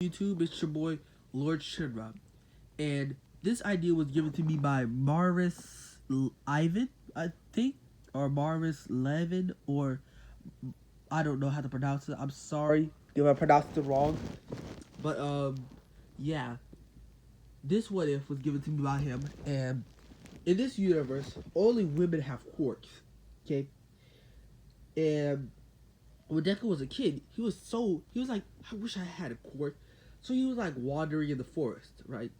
YouTube? It's your boy Lord Shinra, and this idea was given to me by Ivan, I think, or Maris Levin, or I don't know how to pronounce it. I'm sorry if I pronounced it wrong, but yeah, this what if was given to me by him, and in this universe, only women have quirks. Okay, and when Deku was a kid, he was like, I wish I had a quirk. So he was like wandering in the forest, right?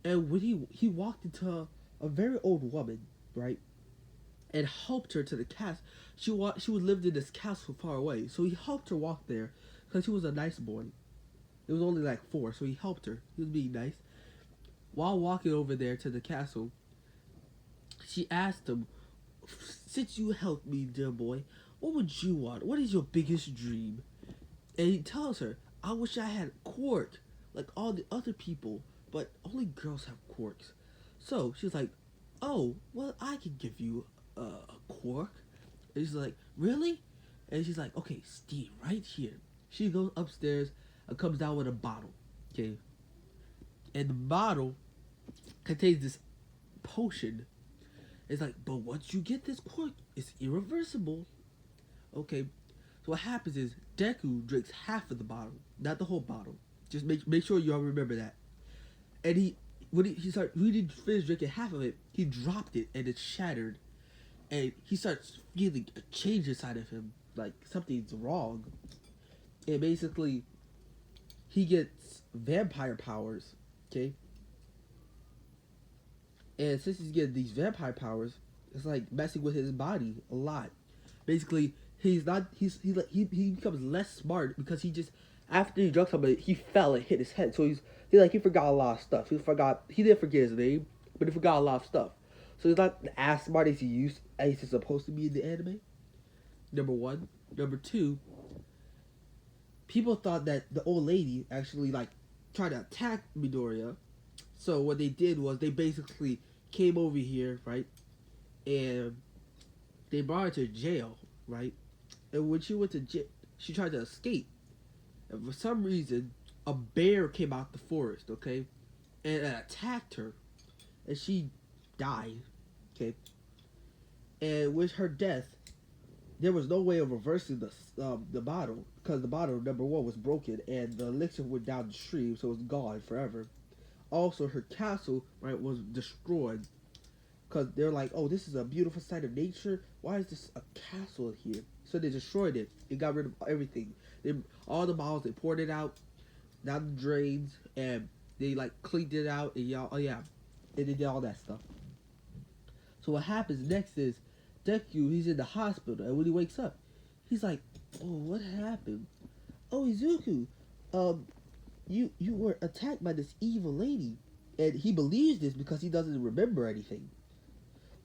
And when he walked into a very old woman, right, and helped her to the castle. She was lived in this castle far away, so he helped her walk there because he was a nice boy. It was only like 4, so he helped her. He was being nice. While walking over there to the castle, she asked him, "Since you helped me, dear boy, what would you want? What is your biggest dream?" And he tells her, "I wish I had a quirk like all the other people, but only girls have quirks." So she's like, "Oh, well, I can give you a quirk." And she's like, "Really?" And she's like, "Okay, Steve, right here." She goes upstairs and comes down with a bottle. Okay, and the bottle contains this potion. It's like, but once you get this quirk, it's irreversible. Okay, so what happens is Deku drinks half of the bottle, not the whole bottle. Just make sure you all remember that. And when he finished drinking half of it, he dropped it and it shattered. And he starts feeling a change inside of him, like something's wrong. And basically, he gets vampire powers. Okay, and since he's getting these vampire powers, it's like messing with his body a lot. Basically, he's not he becomes less smart because he just after he drunk somebody he fell and hit his head. So he forgot a lot of stuff. He didn't forget his name, but he forgot a lot of stuff. So he's not as smart as he's supposed to be in the anime. Number one. Number two, people thought that the old lady actually like tried to attack Midoriya. So what they did was they basically came over here, right? And they brought her to jail, right? And when she went to jail, she tried to escape. And for some reason, a bear came out the forest, okay? And attacked her. And she died, okay? And with her death, there was no way of reversing the bottle because the bottle number one was broken and the elixir went down the stream, so it was gone forever. Also, her castle right was destroyed because they're like, "Oh, this is a beautiful sight of nature. Why is this a castle here?" So they destroyed it. They got rid of everything. All the bottles they poured it out down the drains and they like cleaned it out and they did all that stuff. So what happens next is Deku, he's in the hospital, and when he wakes up, he's like, "Oh, what happened? Oh, Izuku, you were attacked by this evil lady," and he believes this because he doesn't remember anything.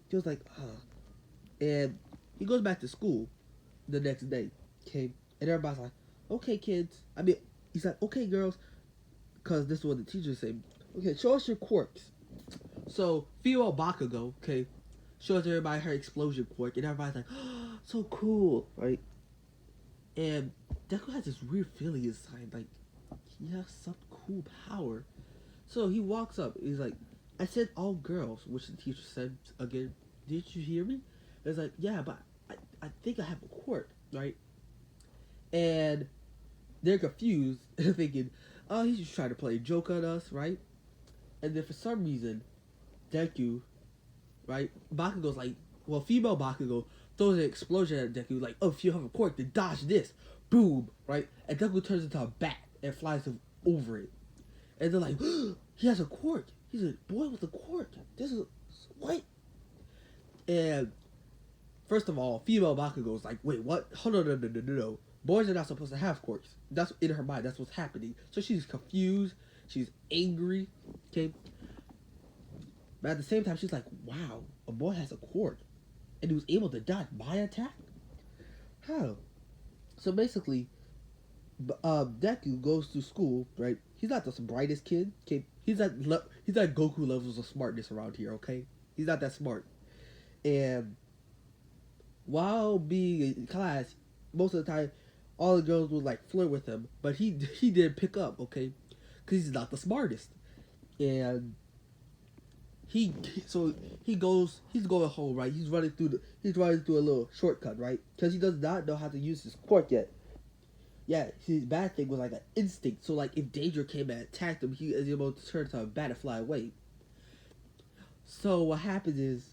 He was like, and he goes back to school the next day. Okay, and everybody's like, "Okay, kids." I mean, he's like, "Okay, girls," because this is what the teacher's saying. "Okay, show us your quirks." So female Bakugo, okay, shows everybody her explosion quirk, and everybody's like, "Oh, so cool," right? And Deku has this weird feeling inside, like he has some cool power. So he walks up. He's like, "I said all girls," which the teacher said again. "Did you hear me?" It's like, "Yeah, but I think I have a quirk, right?" And they're confused, thinking, "Oh, he's just trying to play a joke on us, right?" And then for some reason, Deku, right, Bakugo's like, well, female Bakugo throws an explosion at Deku, like, "Oh, if you have a quirk, then dodge this." Boom, right? And Deku turns into a bat and flies over it. And they're like, "He has a quirk. He's a boy with a quirk. This is what?" And first of all, female Bakugo is like, "Wait, what? Hold on, no. Boys are not supposed to have quirks." That's in her mind. That's what's happening. So she's confused. She's angry. Okay. But at the same time, she's like, "Wow, a boy has a quirk, and he was able to dodge my attack. How?" So basically, Deku goes to school. Right? He's not the brightest kid. Okay. He's not Goku levels of smartness around here. Okay. He's not that smart. And while being in class, most of the time, all the girls would like flirt with him, but he didn't pick up, okay, because he's not the smartest. And he so he's going home, right? He's running through a little shortcut, right? Because he does not know how to use his quirk yet. Yeah, his bad thing was like an instinct. So like if danger came and attacked him, he is able to turn to a bat and fly away. So what happens is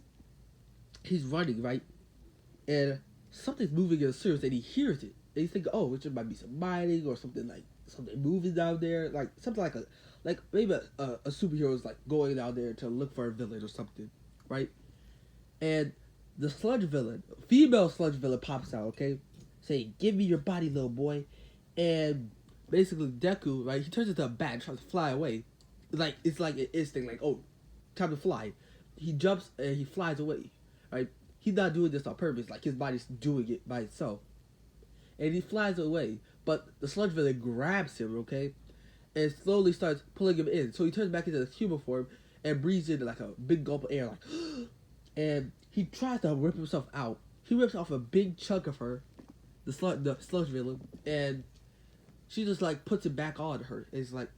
he's running, right? And something's moving in the surface and he hears it. And he's thinking, oh, it might be some mining or something like something moving down there. Like something like maybe a superhero is like going down there to look for a villain or something, right? And the sludge villain, female sludge villain pops out, okay? Saying, give me your body, little boy. And basically Deku, right, he turns into a bat and tries to fly away. It's like an instinct, like, oh, time to fly. He jumps and he flies away, right? He's not doing this on purpose, like his body's doing it by itself. And he flies away, but the sludge villain grabs him, okay? And slowly starts pulling him in. So he turns back into his human form and breathes in like a big gulp of air, like, and he tries to rip himself out. He rips off a big chunk of her, the sludge villain, and she just like puts it back on her. And it's like,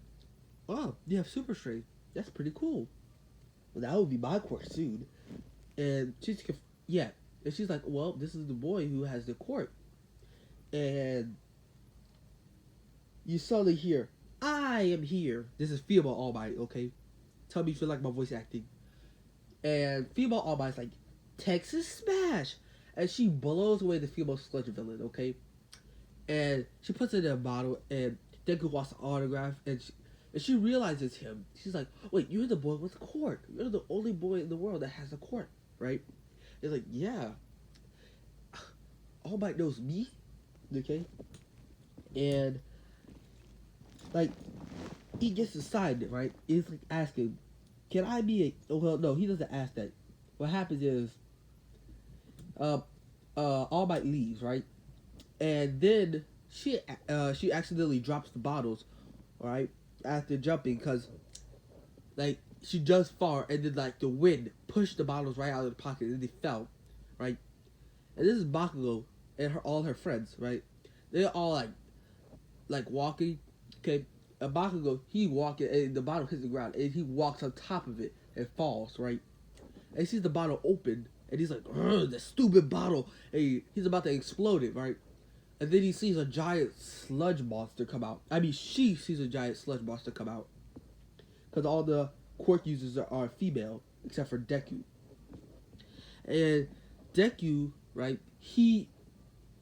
oh, you have super strength. That's pretty cool. Well, that would be my quirk soon. And yeah, and she's like, well, this is the boy who has the quirk. And you suddenly hear, I am here. This is female All Might, okay? Tell me if you like my voice acting. And female All Might's like, Texas Smash! And she blows away the female sludge villain, okay? And she puts it in a bottle, and Deku wants an autograph, and she realizes him. She's like, wait, you're the boy with the quirk. You're the only boy in the world that has a quirk, right? It's like, yeah. All Might knows me, okay? And, like, he gets decided, right? He's like asking, can I be a... Oh, well, no, he doesn't ask that. What happens is, All Might leaves, right? And then she accidentally drops the bottles, right? After jumping, because, like, she jumps far, and then, like, the wind pushed the bottles right out of the pocket, and they fell, right? And this is Bakugo and all her friends, right? They're all, like walking, okay? And Bakugo, he walking, and the bottle hits the ground, and he walks on top of it and falls, right? And he sees the bottle open, and he's like, the stupid bottle, and he's about to explode it, right? And then he sees a giant sludge monster come out. I mean, she sees a giant sludge monster come out. Because all the quirk users are female, except for Deku. And Deku, right, he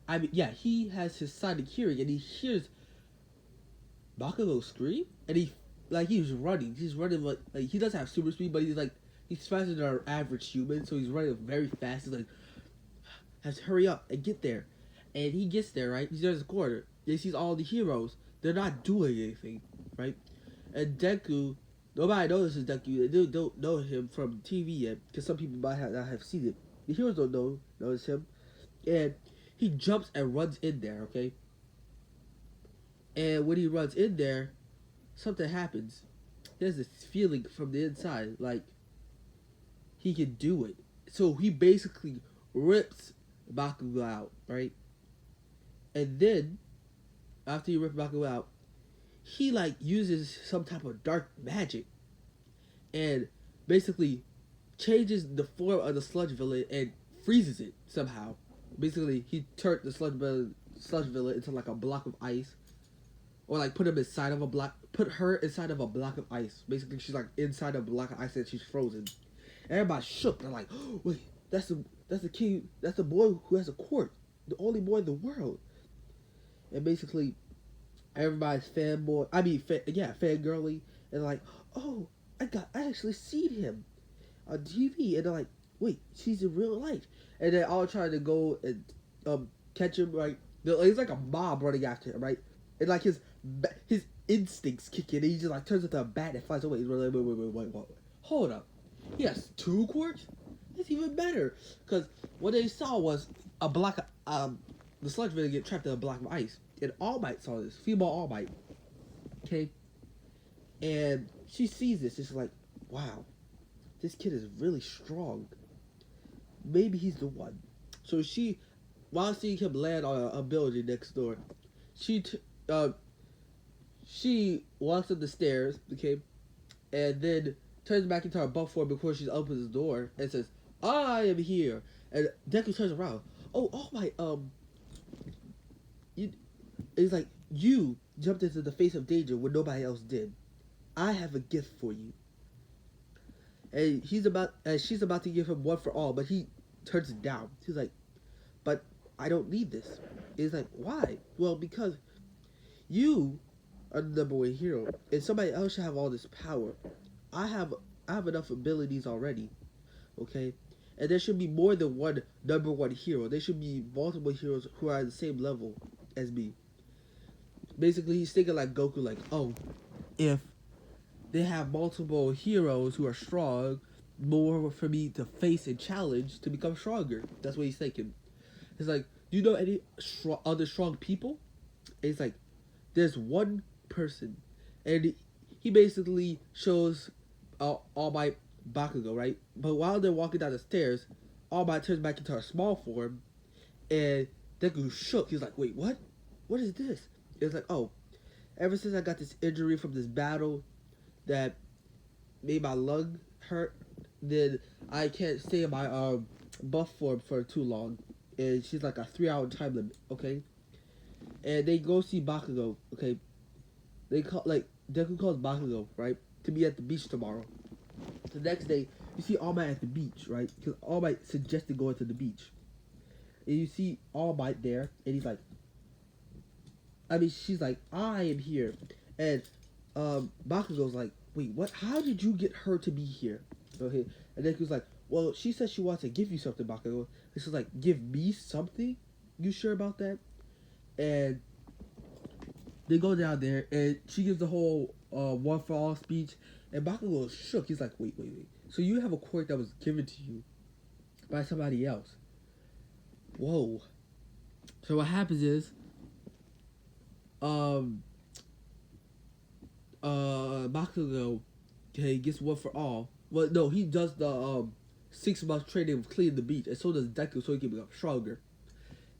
has his sonic hearing, and he hears Bakugo scream, and he's running. He's running like he doesn't have super speed, but he's faster than our average human, so he's running very fast. He's like, has to hurry up and get there. And he gets there, right? He's in the corner. He sees all the heroes. They're not doing anything, right? And Deku, nobody notices Deku. They don't know him from TV yet, because some people might not have seen it. The heroes don't notice him. And he jumps and runs in there, okay? And when he runs in there, something happens. He has this feeling from the inside, like he can do it. So he basically rips Bakugo out, right? And then, after he rips Bakugo out, he like uses some type of dark magic and basically changes the form of the sludge villain and freezes it somehow. Basically, he turned the sludge villain into like a block of ice, or like put her inside of a block of ice. Basically, she's like inside a block of ice and she's frozen. Everybody's shook. They're like, oh, wait, that's the king. That's the boy who has a quirk, the only boy in the world. And basically, everybody's fangirly, and like, oh, I actually seen him on TV, and they're like, wait, she's in real life, and they're all trying to go and catch him. Right, it's like a mob running after him, right, and like his instincts kick in, and he just like turns into a bat and flies away. He's like, wait, hold up, he has two quirks. That's even better, because what they saw was a block of the sludge villain get trapped in a block of ice. And All Might saw this, female All Might. Okay? And she sees this, it's like, wow, this kid is really strong. Maybe he's the one. So while seeing him land on a building next door, she t- uh she walks up the stairs, okay, and then turns back into her buff form before she opens the door and says, "I am here." And Deku turns around. Oh my you, it's like you jumped into the face of danger when nobody else did. I have a gift for you. And she's about to give him one for all, but he turns it down. He's like, "But I don't need this." It's like, "Why?" Well, because you are the number one hero, and somebody else should have all this power. I have I have enough abilities already, okay? And there should be more than one number one hero. There should be multiple heroes who are at the same level as me. Basically, he's thinking like Goku, like, oh, if they have multiple heroes who are strong, more for me to face and challenge to become stronger. That's what he's thinking. It's like, do you know any other strong people? And it's like, there's one person, and he basically shows All Might Bakugo, right? But while they're walking down the stairs, All Might turns back into her small form, and Deku shook. He's like, "Wait, what? What is this?" It's like, "Oh, ever since I got this injury from this battle that made my lung hurt, then I can't stay in my buff form for too long." And she's like a 3 hour time limit, okay? And they go see Bakugo, okay? They call like Deku calls Bakugo, right, to be at the beach tomorrow. The next day, you see All Might at the beach, right? Because All Might suggested going to the beach, and you see All Might there, and he's like, she's like, "I am here," and Bakugo's like, "Wait, what? How did you get her to be here?" Okay, and Deku's like, "Well, she said she wants to give you something, Bakugo." And she's like, "Give me something? You sure about that?" And they go down there, and she gives the whole one for all speech, and Bakugo is shook. He's like, "Wait. So you have a quirk that was given to you by somebody else? Whoa." So what happens is, Bakugo, okay, gets one for all. Well, no, he does the 6 month training of cleaning the beach, and so does Deku, so he can become stronger.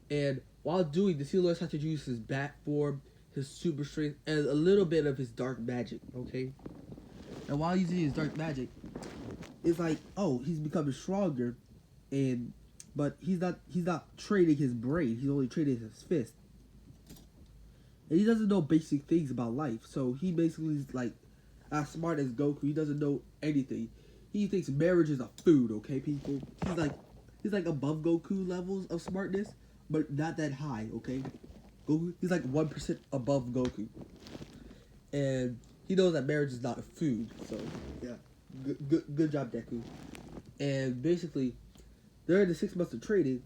And while doing this, he learns how to use his bat form, his super strength, and a little bit of his dark magic. Okay, and while using his dark magic, it's like, oh, he's becoming stronger, and but he's not training his brain. He's only training his fist. And he doesn't know basic things about life. So he basically is like as smart as Goku. He doesn't know anything. He thinks marriage is a food, okay, people? He's like above Goku levels of smartness, but not that high, okay? Goku, he's like 1% above Goku. And he knows that marriage is not a food. So yeah. Good job, Deku. And basically, during the 6 months of training,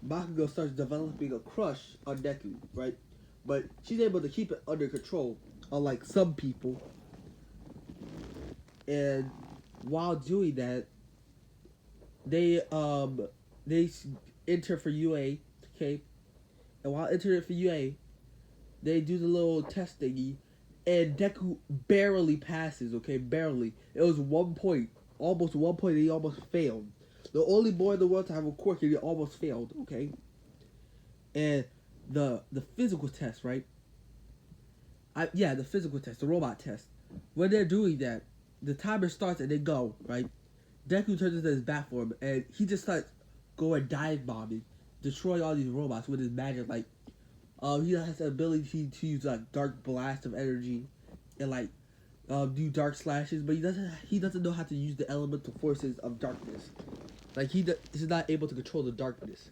Bakugo starts developing a crush on Deku, right? But she's able to keep it under control, unlike some people. And while doing that, they enter for UA, okay? And while entering for UA, they do the little test thingy, and Deku barely passes, okay? Barely. It was 1 point, almost 1 point, and he almost failed. The only boy in the world to have a quirk, and he almost failed, okay? And the physical test, right? The physical test, the robot test. When they're doing that, the timer starts and they go, right? Deku turns into his bat form, and he just starts going dive bombing, destroying all these robots with his magic. Like, he has the ability to use like dark blast of energy, and like do dark slashes, but he doesn't know how to use the elemental forces of darkness. Like he's not able to control the darkness,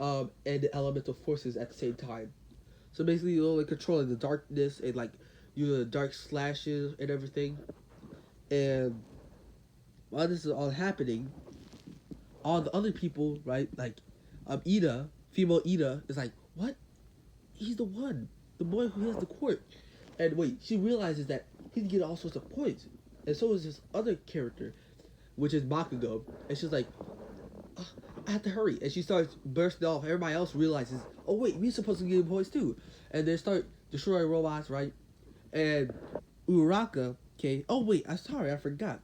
and the elemental forces at the same time. So basically, you're only controlling the darkness and like using the dark slashes and everything. And while this is all happening, all the other people, right, like Ida, female Ida, is like, "What? He's the one, the boy who has the quirk." And wait, she realizes that he can get all sorts of points, and so is this other character, which is Bakugo. And she's like, "I have to hurry," and she starts bursting off. Everybody else realizes, "Oh wait, we're supposed to get points too," and they start destroying robots, right? And Uraka, okay. Oh wait, I'm sorry, I forgot.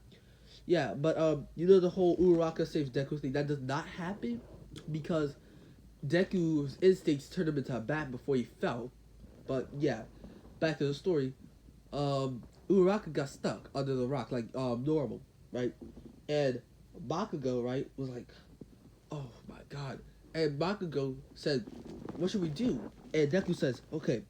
Yeah, but you know the whole Uraka saves Deku thing, that does not happen because Deku's instincts turned him into a bat before he fell. But yeah, back to the story. Uraraka got stuck under the rock like normal, right? And Bakugo, right, was like, oh my god. And Bakugo said, what should we do? And Deku says, okay,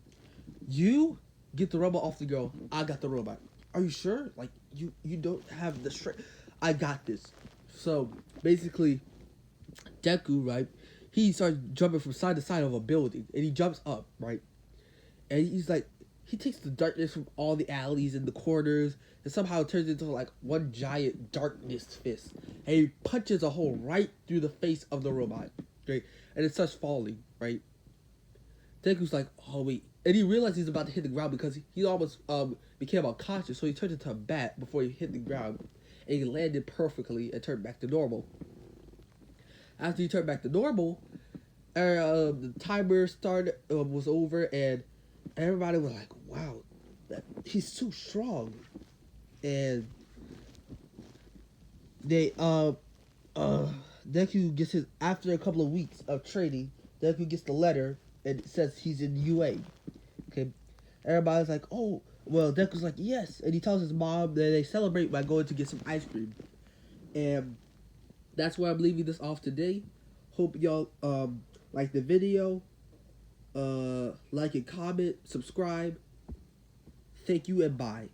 you get the robot off the girl. I got the robot. Are you sure? Like, you don't have the strength. I got this. So, basically, Deku, right, he starts jumping from side to side of a building. And he jumps up, right? And he's like, he takes the darkness from all the alleys and the corners and somehow turns into like one giant darkness fist. And he punches a hole right through the face of the robot, right? And it starts falling, right? Deku's like, oh wait. And he realizes he's about to hit the ground because he almost became unconscious, so he turned into a bat before he hit the ground. And he landed perfectly and turned back to normal. After he turned back to normal, the timer started was over, and everybody was like, wow, he's so strong. And they Deku gets his, after a couple of weeks of training, Deku gets the letter and it says he's in UA. Okay. Everybody's like, oh, well, Deku's like, yes. And he tells his mom that they celebrate by going to get some ice cream. And that's where I'm leaving this off today. Hope y'all like the video. Like and comment, subscribe. Thank you and bye.